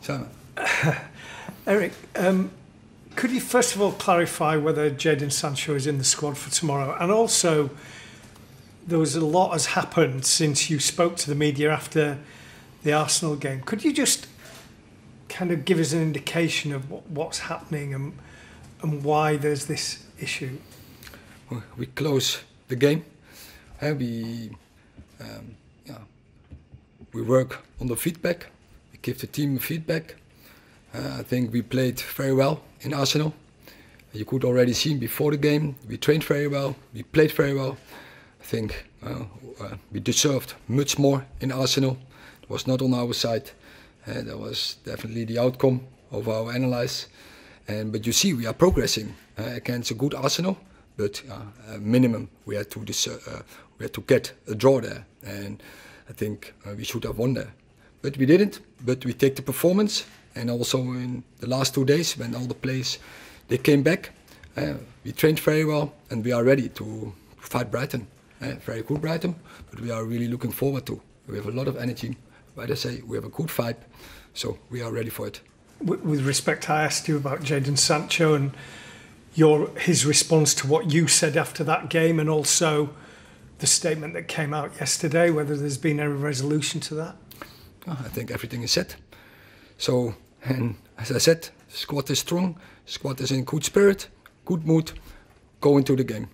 So, Erik, could you first of all clarify whether Jadon Sancho is in the squad for tomorrow? And also, there was a lot has happened since you spoke to the media after the Arsenal game. Could you just kind of give us an indication of what's happening and why there's this issue? we close the game. We work on the feedback. We give the team feedback. I think we played very well in Arsenal. You could already see before the game, we trained very well, we played very well. I think we deserved much more in Arsenal. It was not on our side. That was definitely the outcome of our analysis. But you see, we are progressing against a good Arsenal. But minimum, we had to get a draw there, and I think we should have won there. But we didn't. But we take the performance, and also in the last 2 days when all the players they came back, we trained very well, and we are ready to fight Brighton. Very good Brighton, but we are really looking forward to. We have a lot of energy. Like I say, we have a good fight, so we are ready for it. With respect, I asked you about Jadon Sancho and his response to what you said after that game, and also the statement that came out yesterday, whether there's been any resolution to that. I think everything is set. So, and as I said, squad is strong, squad is in good spirit, good mood, go into the game.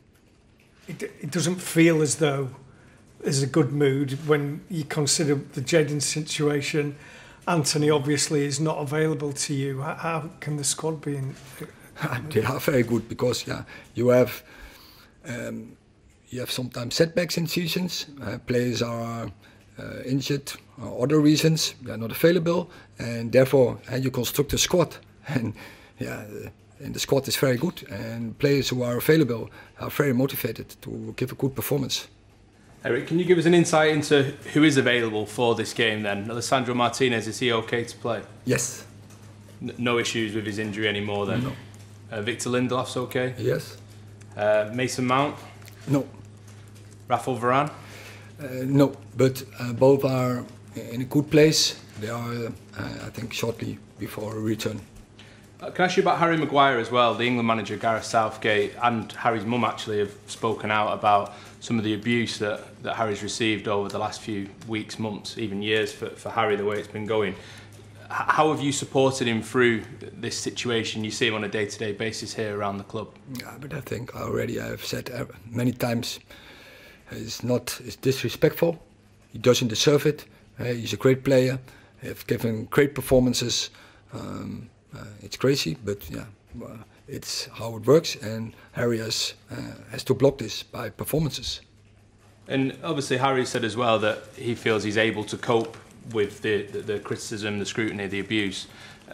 It doesn't feel as though there's a good mood when you consider the Jadon situation. Anthony obviously is not available to you. How can the squad be in? They are very good because you have sometimes setbacks in seasons. Players are injured or other reasons. They are not available, and therefore you construct a squad. And and the squad is very good, and players who are available are very motivated to give a good performance. Erik, can you give us an insight into who is available for this game then? Alessandro Martinez, is he okay to play? Yes. No issues with his injury anymore then? No. Victor Lindelof's okay? Yes. Mason Mount? No. Rafael Varane? No, but both are in a good place. They are, I think, shortly before a return. Can I ask you about Harry Maguire as well? The England manager Gareth Southgate and Harry's mum actually have spoken out about some of the abuse that Harry's received over the last few weeks, months, even years for Harry, the way it's been going. How have you supported him through this situation? You see him on a day-to-day basis here around the club. Yeah, but I think already I've said many times, it's disrespectful. He doesn't deserve it. He's a great player. He's given great performances. It's crazy, but it's how it works, and Harry has to block this by performances. And obviously Harry said as well that he feels he's able to cope with the criticism, the scrutiny, the abuse.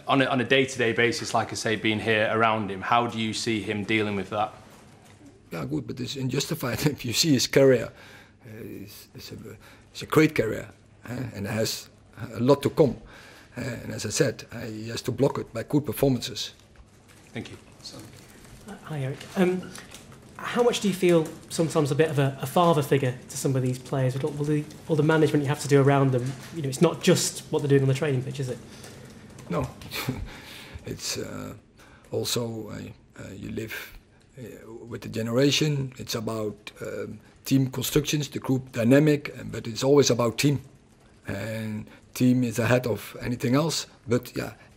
On a day-to-day basis, like I say, being here around him, how do you see him dealing with that? Yeah, good, but it's unjustified. If you see his career, it's a great career, and it has a lot to come. And as I said, he has to block it by good performances. Thank you. Hi, Erik. How much do you feel sometimes a bit of a father figure to some of these players? All the management you have to do around them, it's not just what they're doing on the training pitch, is it? No, it's also you live with the generation. It's about team constructions, the group dynamic, but it's always about team. And team is ahead of anything else. But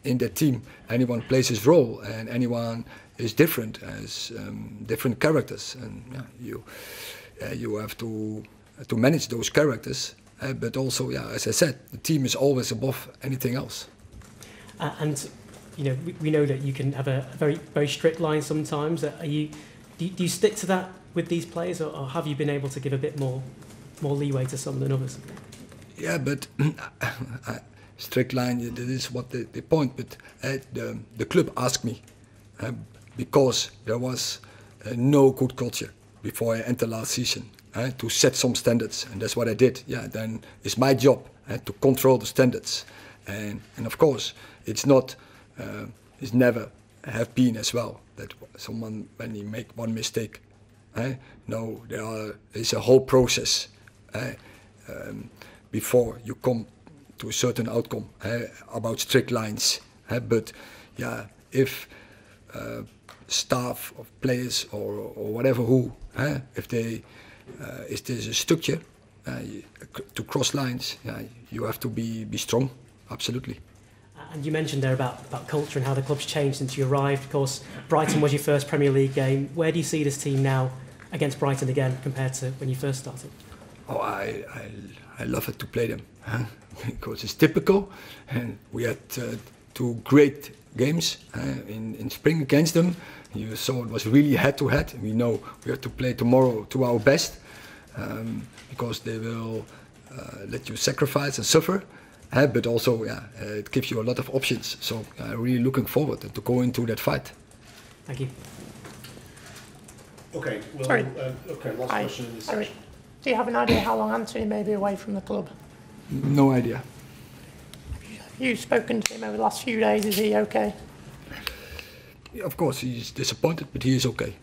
in that team, anyone plays his role, and anyone is different, has different characters, and you have to manage those characters. But also, as I said, the team is always above anything else. And we know that you can have a very, very strict line sometimes. Do you stick to that with these players, or have you been able to give a bit more leeway to some than others? Yeah, but strict line, that is what the point. But the club asked me because there was no good culture before I entered last season to set some standards, and that's what I did. Then it's my job to control the standards, and of course it's not, it's never have been as well that someone when you make one mistake. No, there is a whole process before you come to a certain outcome about strict lines. But yeah, if staff of players or whatever if there's a structure to cross lines, you have to be strong, absolutely. And you mentioned there about culture and how the club's changed since you arrived. Of course, Brighton was your first Premier League game. Where do you see this team now against Brighton again compared to when you first started? Oh, I love it to play them, because it's typical, and we had 2 great games in spring against them. You saw it was really head-to-head. We know we have to play tomorrow to our best, because they will let you sacrifice and suffer. But also, it gives you a lot of options. So I'm really looking forward to go into that fight. Thank you. Okay, well, Sorry. last question in this Sorry. section. Do you have an idea how long Anthony may be away from the club? No idea. Have you spoken to him over the last few days? Is he okay? Of course, he's disappointed, but he is okay.